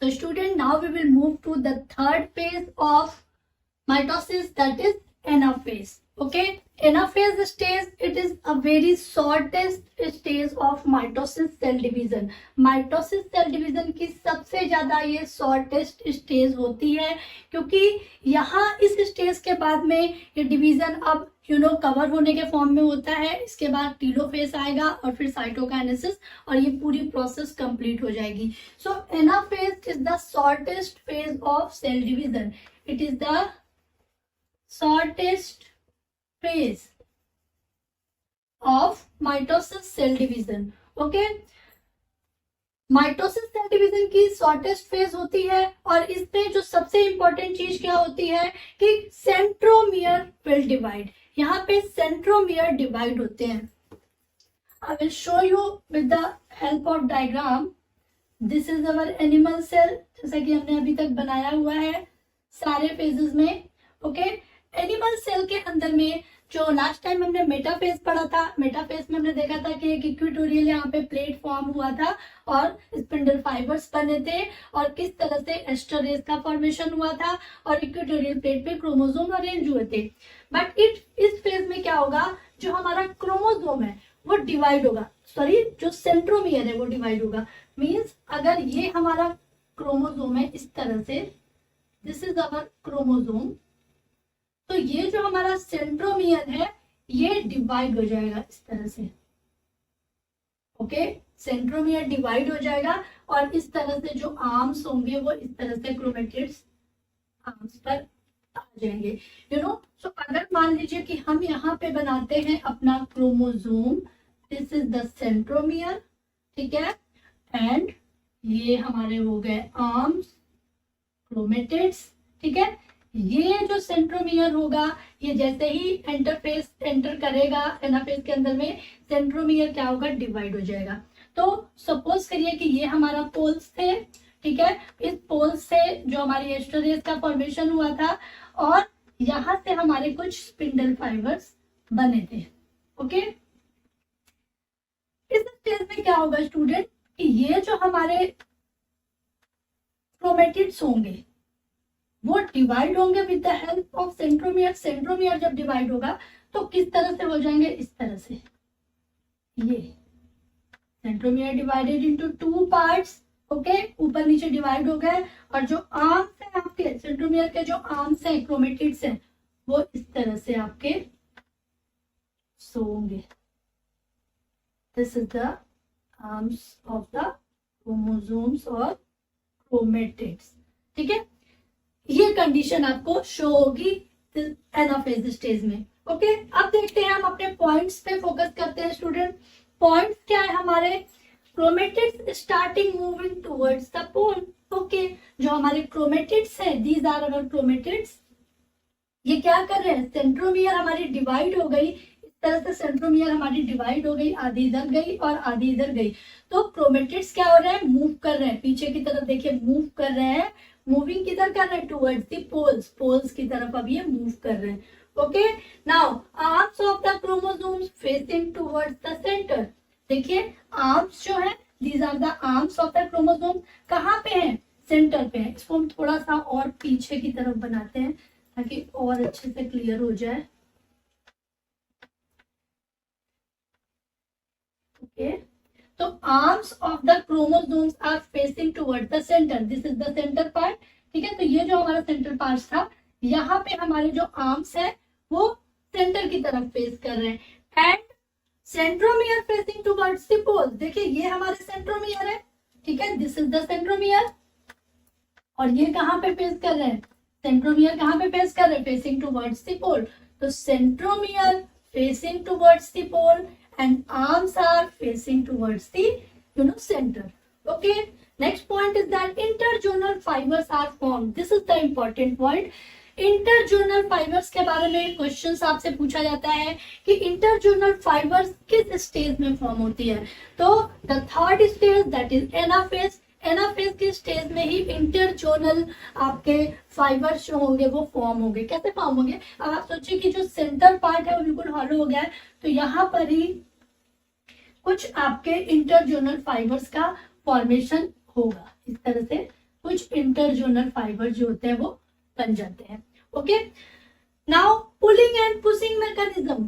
So student, now we will move to the third phase of mitosis, that is anaphase. Okay, anaphase stage, it is a very shortest stage of mitosis cell division. mitosis cell division की सबसे ज्यादा ये shortest stage होती है, क्योंकि यहाँ इस stage के बाद में ये डिवीजन अब कवर होने के फॉर्म में होता है। इसके बाद टीलोफेज आएगा और फिर साइटोकाइनेसिस, और ये पूरी प्रोसेस कंप्लीट हो जाएगी। So anaphase is the shortest phase of cell division. It is the shortest phase of mitosis cell division. Okay, mitosis cell division की शॉर्टेस्ट फेज होती है, और इसमें जो सबसे इंपॉर्टेंट चीज क्या होती है कि सेंट्रोमियर विल डिवाइड। यहाँ पे सेंट्रोमियर डिवाइड होते हैं। I will show you with the help of diagram. This is our animal cell, जैसा कि हमने अभी तक बनाया हुआ है सारे फेजेस में। ओके, एनिमल सेल के अंदर में जो लास्ट टाइम हमने मेटाफेज पढ़ा था, मेटाफेज में हमने देखा था कि एक इक्वेटोरियल यहाँ पे प्लेट फॉर्म हुआ था और स्पिंडल फाइबर्स बने थे, और किस तरह से एस्टर का फॉर्मेशन हुआ था, और इक्वेटोरियल प्लेट पे क्रोमोसोम अरेंज हुए थे। बट इस फेज में क्या होगा, जो हमारा क्रोमोसोम है वो डिवाइड होगा, सॉरी जो सेंट्रोमियर है वो डिवाइड होगा। मीन्स अगर ये हमारा क्रोमोसोम है इस तरह से, दिस इज अवर क्रोमोसोम, तो ये जो हमारा सेंट्रोमियर है ये डिवाइड हो जाएगा इस तरह से। ओके, सेंट्रोमियर डिवाइड हो जाएगा, और इस तरह से जो आर्म्स होंगे वो इस तरह से क्रोमेटिड्स आर्म्स पर आ जाएंगे। सो अगर मान लीजिए कि हम यहाँ पे बनाते हैं अपना chromosome, this is the centromere, ठीक है, एंड ये हमारे हो गए आर्म्स, क्रोमेटिड्स, ठीक है। ये जो सेंट्रोमियर होगा, ये जैसे ही इंटरफेस एंटर करेगा एनाफेज के अंदर में, सेंट्रोमियर क्या होगा, डिवाइड हो जाएगा। तो सपोज करिए कि ये हमारा पोल्स थे, ठीक है, इस पोल्स से जो हमारी एस्टर का फॉर्मेशन हुआ था, और यहां से हमारे कुछ स्पिंडल फाइबर्स बने थे। ओके, इस स्टेज में क्या होगा स्टूडेंट, कि ये जो हमारे क्रोमेटिड्स होंगे वो डिवाइड होंगे with the help of centromere. Centromere जब डिवाइड होगा तो किस तरह से हो जाएंगे, इस तरह से। ये centromere divided into 2 parts. Okay, ऊपर नीचे डिवाइड हो गए, और जो आर्म्स हैं आपके सेंट्रोमियर के, जो आर्म्स हैं क्रोमेटिड्स हैं, वो इस तरह से आपके सोंगे। This is the arms of the chromosomes और क्रोमेटिड्स, ठीक है। ये कंडीशन आपको शो होगी एनाफेज स्टेज में। ओके, अब देखते हैं, हम अपने पॉइंट्स पे फोकस करते हैं स्टूडेंट। पॉइंट्स क्या है हमारे, chromatids starting moving towards the pole. Okay, जो हमारे क्रोमेटिड्स हैं, दीज आर अवर क्रोमेटिड्स, ये क्या कर रहे हैं, सेंट्रोमियर हमारी डिवाइड हो गई, इस तरह से सेंट्रोमियर हमारी डिवाइड हो गई, आधी इधर गई और आधी इधर गई। तो क्रोमेटिड्स क्या हो रहे हैं, मूव कर रहे हैं, पीछे की तरफ देखिए मूव कर रहे हैं। मूविंग किधर कर रहे हैं, टुवर्ड्स द पोल्स, पोल्स की तरफ अब ये मूव कर रहे हैं। Okay, now arms of the chromosomes facing towards the centre. देखिए आर्म्स जो है, these are the arms of the chromosome, कहाँ पे हैं, सेंटर पे है। इसको हम थोड़ा सा और पीछे की तरफ बनाते हैं ताकि और अच्छे से क्लियर हो जाए। ओके, तो arms of the chromosomes are facing toward the centre, this is the centre part, ठीक है। तो ये जो हमारा सेंटर पार्ट था, यहाँ पे हमारे जो आर्म्स है वो सेंटर की तरफ फेस कर रहे हैं, and centromere facing towards the pole. देखिए ये हमारे सेंट्रोमियर है, ठीक है, दिस इज द सेंट्रोमियर, और ये कहाँ पे फेस कर रहे हैं, सेंट्रोमियर कहाँ पे फेस कर रहे हैं, फेसिंग टुवर्ड्स द पोल। तो centromere facing towards the pole and arms are facing towards the center. Okay, next point is that interjonal fibers are formed. This is the important point. Interzonal fibres के बारे में questions आपसे पूछा जाता है कि interzonal fibres किस stage में फॉर्म होती है। तो the third stage, that is anaphase. Anaphase के स्टेज में ही इंटरजोनल आपके फाइबर्स जो होंगे वो फॉर्म होंगे। कैसे फॉर्म होंगे, अब आप सोचिए कि जो सेंटर पार्ट है वो बिल्कुल हॉलो हो गया है, तो यहाँ पर ही कुछ आपके इंटरजोनल फाइबर्स का फॉर्मेशन होगा इस तरह से। कुछ इंटरजोनल फाइबर जो होते हैं वो बन जाते हैं। Okay, now pulling and pushing mechanism.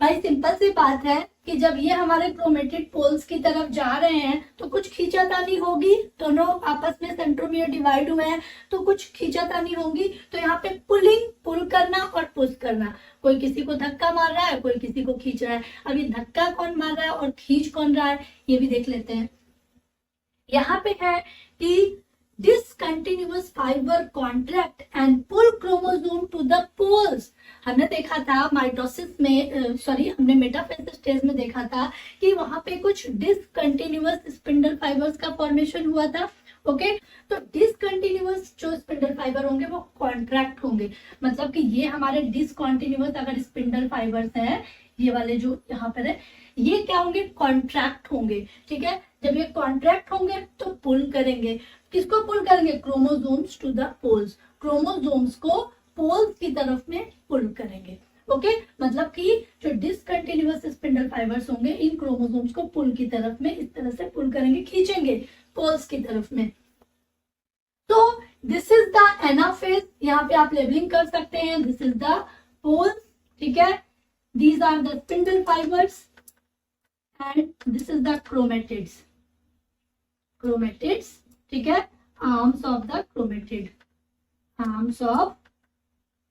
भाई सिंपल सी बात है कि जब ये हमारे क्रोमेटिड पोल्स की तरफ जा रहे हैं तो कुछ खींचातानी होगी, दोनों आपस में सेंट्रोमियर डिवाइड हुए हैं तो कुछ खींचातानी होगी। तो यहाँ पे पुलिंग, पुल करना और पुश करना, कोई किसी को धक्का मार रहा है, कोई किसी को खींच रहा है। अब ये धक्का कौन मार रहा है और खींच कौन रहा है ये भी देख लेते हैं। यहाँ पे है कि discontinuous fiber contract and pull chromosome to the poles। हमने देखा था माइटोसिस में, हमने मेटाफेज स्टेज में देखा था कि वहां पे कुछ डिसकंटिन्यूअस स्पिंडल फाइबर्स का फॉर्मेशन हुआ था। ओके, तो डिसकंटिन्यूअस जो स्पिंडल फाइबर होंगे वो कॉन्ट्रैक्ट होंगे, मतलब कि ये हमारे डिसकंटिन्यूअस अगर स्पिंडल फाइबर्स हैं, ये वाले जो यहाँ पर है, ये क्या होंगे, कॉन्ट्रैक्ट होंगे। ठीक है, जब ये कॉन्ट्रैक्ट होंगे तो पुल करेंगे। किसको पुल करेंगे, chromosomes to the poles, chromosomes को पोल्स की तरफ में पुल करेंगे। ओके, मतलब कि जो डिसकंटिन्यूअस स्पिंडल फाइबर्स होंगे इन क्रोमोसोम्स को पुल की तरफ में इस तरह से पुल करेंगे, खींचेंगे पोल्स की तरफ में। तो दिस इज द एनाफेज, यहाँ पे आप लेबलिंग कर सकते हैं, दिस इज द पोल्स। ठीक है, these are the spindle fibres and this is the chromatids, chromatids. ठीक है, arms of the chromatid, arms of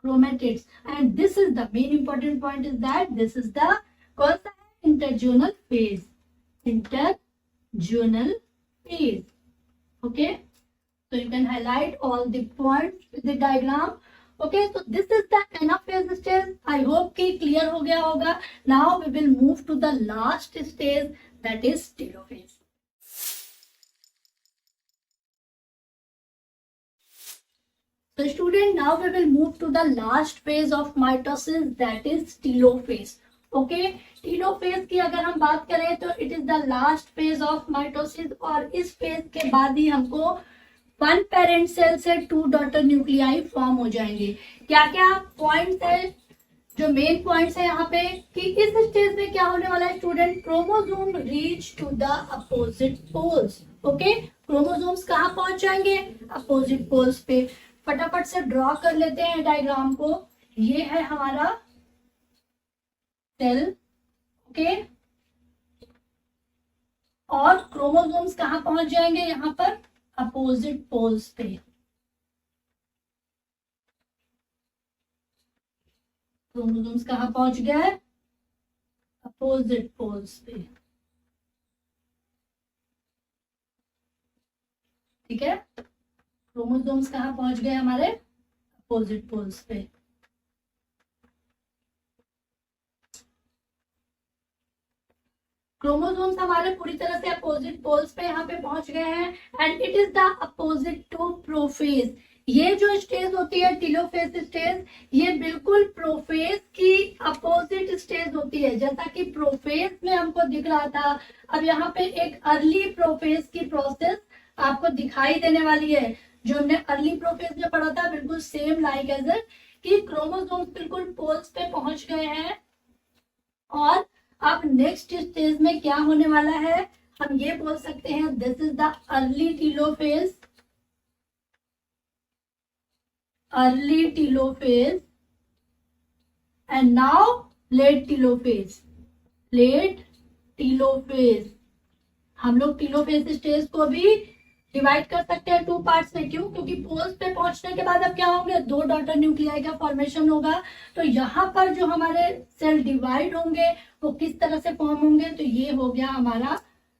chromatids, and this is the main important point is that this is the कौन सा है, interjonal phase, interjonal phase. Okay, so you can highlight all the points with the diagram. Okay, so this is the anaphase stage. I hope कि clear हो गया होगा. Now we will move to the last stage, that is telophase. So student, now we will move to the last phase of mitosis, that is telophase. Okay, telophase की अगर हम बात करें तो it is the last phase of mitosis, और इस phase के बाद ही हमको वन पेरेंट सेल से टू डॉटर न्यूक्लियाई फॉर्म हो जाएंगे। क्या क्या पॉइंट्स है, जो मेन पॉइंट्स है यहाँ पे कि इस स्टेज में क्या होने वाला है student, chromosome reach to the opposite poles. Okay, chromosomes कहाँ पहुंच जाएंगे, अपोजिट पोल्स पे। फटाफट से ड्रॉ कर लेते हैं डायग्राम को। ये है हमारा सेल। ओके, और क्रोमोसोम्स कहाँ पहुंच जाएंगे, यहाँ पर अपोजिट पोल्स पे। क्रोमोसोम्स कहाँ पहुंच गया है, अपोजिट पोल्स पे। ठीक है, क्रोमोसोम्स कहाँ पहुंच गए हमारे, अपोजिट पोल्स पे। क्रोमोसोम्स हमारे पूरी तरह से अपोजिट पोल्स पे यहाँ पे पहुंच गए हैं, and it is the opposite to prophase. ये जो स्टेज होती है टेलोफेज स्टेज, ये बिल्कुल प्रोफेज की अपोजिट स्टेज होती है। जैसा कि प्रोफेज में हमको दिख रहा था, अब यहाँ पे एक अर्ली प्रोफेज की प्रोसेस आपको दिखाई देने वाली है। जो हमने अर्ली प्रोफेज में पढ़ा था बिल्कुल सेम लाइक एज इट, कि क्रोमोसोम्स बिल्कुल पोल्स पे पहुंच गए हैं। और अब नेक्स्ट स्टेज में क्या होने वाला है, हम ये बोल सकते हैं this is the early telophase, early telophase, and now late telophase, late telophase. हम लोग टेलोफेज स्टेज को भी डिवाइड कर सकते हैं टू पार्ट्स में। क्यों, क्योंकि पोल्स पे पहुंचने के बाद अब क्या होंगे, दो डॉटर न्यूक्लियाई का फॉर्मेशन होगा। तो यहाँ पर जो हमारे सेल डिवाइड होंगे वो किस तरह से फॉर्म होंगे, तो ये हो गया हमारा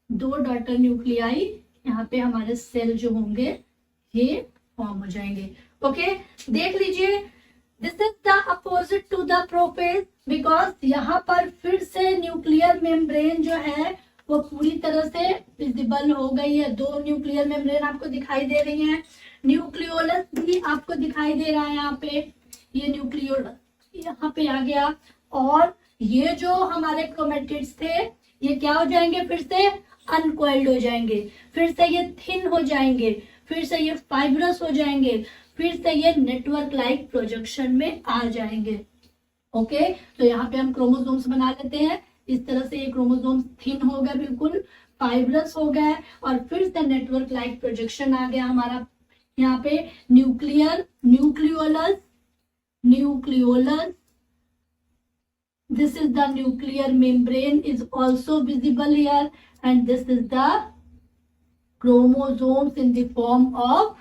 दो डॉटर न्यूक्लियाई, यहाँ पे हमारे सेल जो होंगे ये फॉर्म हो जाएंगे। ओके, देख लीजिए, this is the opposite to the prophase, because यहाँ पर फिर से न्यूक्लियर मेम्ब्रेन जो है वो पूरी तरह से विजिबल हो गई है। दो न्यूक्लियर मेम्ब्रेन आपको दिखाई दे रही हैं, न्यूक्लियोलस भी आपको दिखाई दे रहा है। यहाँ पे ये न्यूक्लियोलस यहाँ पे आ गया, और ये जो हमारे क्रोमेटिड्स थे ये क्या हो जाएंगे, फिर से अनकॉइल्ड हो जाएंगे, फिर से ये थिन हो जाएंगे, फिर से ये फाइब्रस हो जाएंगे, फिर से ये नेटवर्क लाइक प्रोजेक्शन में आ जाएंगे। ओके, तो यहाँ पे हम क्रोमोसोम्स बना लेते हैं। इस तरह से ये क्रोमोसोम थिन हो गया, बिल्कुल फाइब्रस हो गया, और फिर से नेटवर्क लाइक प्रोजेक्शन आ गया हमारा यहाँ पे nuclear, nucleolus, nucleolus, this is the nuclear membrane is also visible here, and this is the chromosomes in the form of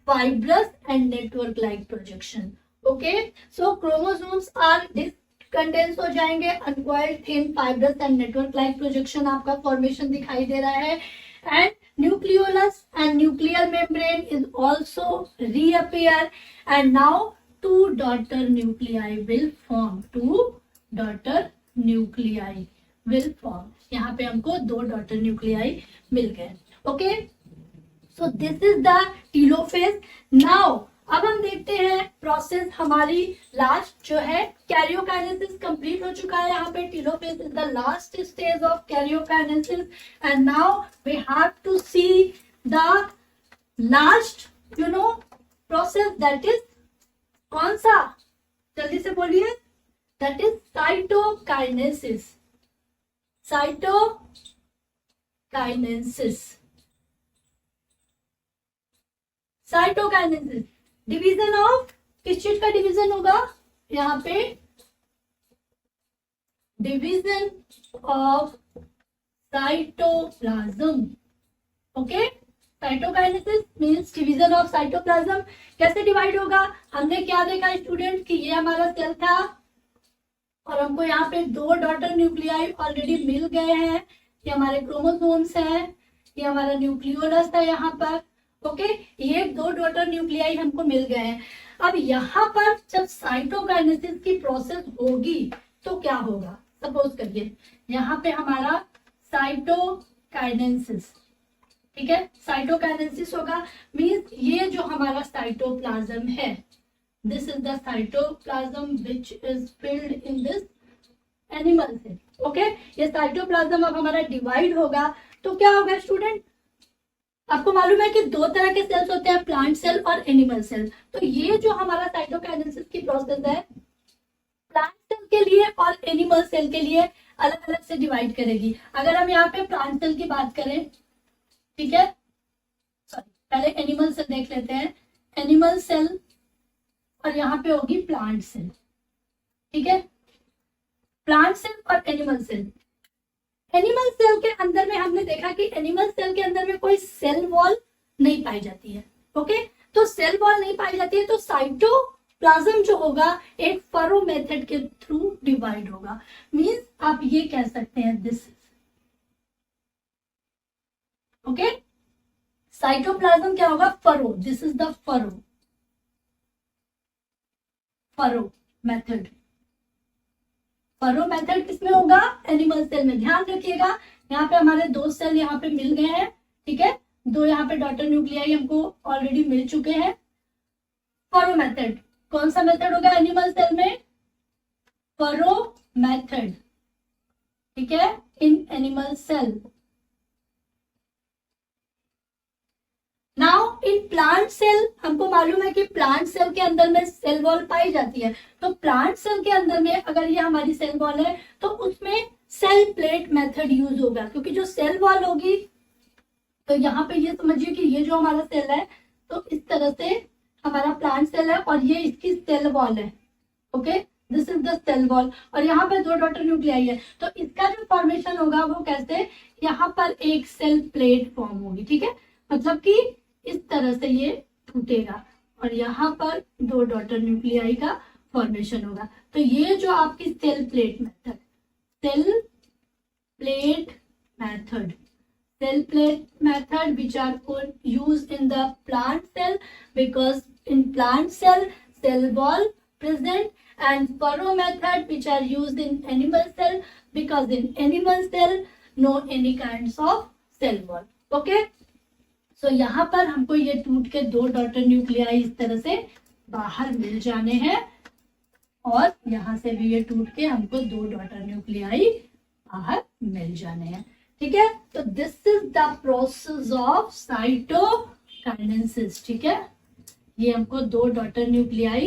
fibrous and network like projection. Okay, so chromosomes are this condense हो जाएंगे, uncoiled, thin, fibrous and network like projection आपका formation दिखाई दे रहा है. And nucleolus and nuclear membrane is also reappear, and now two daughter nuclei will form, two daughter nuclei will form. यहाँ पे हमको 2 डॉटर न्यूक्लियाई मिल गए. Okay, so this is the telophase. Now अब हम देखते हैं प्रोसेस हमारी लास्ट जो है कैरियोकाइनेसिस कंप्लीट हो चुका है. यहाँ पे telophase is the last stage of karyokinesis, and now we have to see the last process, that is कौन सा, जल्दी से बोलिए, that is cytokinesis. Cytokinesis, cytokinesis division of, किस चीज का डिवीजन होगा यहाँ पे, division of cytoplasm. Okay, cytokinesis means division of cytoplasm. कैसे डिवाइड होगा, हमने क्या देखा स्टूडेंट कि ये हमारा सेल था और हमको यहाँ पे 2 डॉटर न्यूक्लियाई ऑलरेडी मिल गए हैं. ये हमारे क्रोमोसोम्स हैं, ये हमारा न्यूक्लियोलस था यहाँ पर. ओके, ये 2 डॉटर न्यूक्लियाई हमको मिल गए हैं. अब यहाँ पर जब साइटोकाइनेसिस की प्रोसेस होगी तो क्या होगा, सपोज करिए यहाँ पे हमारा साइटोकाइनेसिस, ठीक है, साइटोकाइनेसिस होगा. मींस ये जो हमारा साइटोप्लाज्म है, this is the cytoplasm which is filled in this animal cell. Okay, ये साइटोप्लाज्म अब हमारा डिवाइड होगा तो क्या होगा स्टूडेंट, आपको मालूम है कि 2 तरह के सेल्स होते हैं, प्लांट सेल और एनिमल सेल. तो ये जो हमारा साइटोकाइनेसिस की प्रोसेस है प्लांट सेल के लिए और एनिमल सेल के लिए अलग अलग से डिवाइड करेगी. अगर हम यहाँ पे प्लांट सेल की बात करें, ठीक है, सॉरी पहले एनिमल सेल देख लेते हैं. एनिमल सेल और यहाँ पे होगी प्लांट सेल. ठीक है, प्लांट सेल और एनिमल सेल. एनिमल सेल के अंदर में हमने देखा कि एनिमल सेल के अंदर में कोई सेल वॉल नहीं पाई जाती है. ओके, तो सेल वॉल नहीं पाई जाती है तो साइटोप्लाज्म जो होगा एक फरो मेथड के थ्रू डिवाइड होगा. मींस आप ये कह सकते हैं दिस इज, ओके, साइटोप्लाज्म क्या होगा, furrow. This is the furrow method. Furrow method किसमें होगा, एनिमल सेल में. ध्यान रखिएगा यहाँ पे हमारे 2 सेल यहाँ पे मिल गए हैं. ठीक है, 2 यहाँ पे डॉटर न्यूक्लियाई हमको ऑलरेडी मिल चुके हैं. फरो मेथड कौन सा मेथड होगा एनिमल सेल में, फरो मेथड. ठीक है, in animal cell. Now in plant cell हमको मालूम है कि प्लांट सेल के अंदर में सेल वॉल पाई जाती है. तो प्लांट सेल के अंदर में अगर ये हमारी सेल वॉल है तो उसमें सेल प्लेट मेथड यूज होगा, क्योंकि जो सेल वॉल होगी तो यहाँ पे ये समझिए कि ये जो हमारा सेल है तो इस तरह से हमारा प्लांट सेल है और ये इसकी सेल वॉल है. Okay, this is the cell wall और यहाँ पे 2 डॉटर न्यूक्लियाई है. तो इसका जो फॉर्मेशन होगा वो कैसे, यहाँ पर एक सेल प्लेट फॉर्म होगी. ठीक है, मतलब कि इस तरह से ये टूटेगा और यहाँ पर 2 डॉटर न्यूक्लियाई का फॉर्मेशन होगा. तो ये जो आपकी cell plate method, cell plate method which are used in the plant cell, because in plant cell wall present, and furrow method which are used in animal cell, because in animal cell no any kinds of cell wall. Okay, so यहाँ पर हमको ये टूट के 2 daughter nuclei इस तरह से बाहर मिल जाने हैं और यहाँ से भी ये टूट के हमको 2 डॉटर न्यूक्लियाई बाहर मिल जाने हैं. ठीक है, तो this is the process of cytokinesis. ठीक है, ये हमको 2 डॉटर न्यूक्लियाई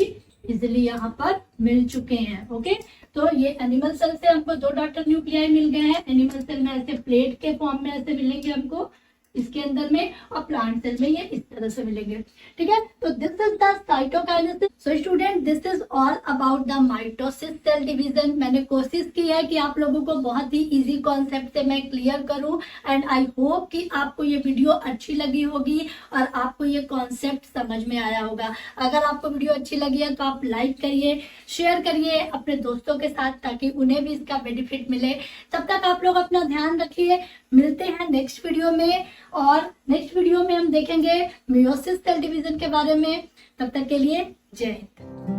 इजिली यहाँ पर मिल चुके हैं. ओके, तो ये एनिमल सेल से हमको 2 डॉटर न्यूक्लियाई मिल गए हैं. एनिमल सेल में ऐसे प्लेट के फॉर्म में ऐसे मिलेंगे हमको, इसके अंदर में, और प्लांट सेल में ये इस तरह से मिलेंगे। ठीक है, तो this is the cytokinesis. So student, this is all about the mitosis cell division. मैंने कोशिश की है कि आप लोगों को बहुत ही इजी कॉन्सेप्ट से मैं क्लियर करूं, एंड आई होप कि आपको ये वीडियो अच्छी लगी होगी और आपको ये कॉन्सेप्ट समझ में आया होगा। अगर आपको वीडियो अच्छी लगी है तो आप लाइक करिए, शेयर करिए अपने दोस्तों के साथ, ताकि उन्हें भी इसका बेनिफिट मिले। तब तक आप लोग अपना ध्यान रखिए। मिलते हैं नेक्स्ट वीडियो में, और नेक्स्ट वीडियो में हम देखेंगे मियोसिस सेल डिवीजन के बारे में। तब तक के लिए जय हिंद।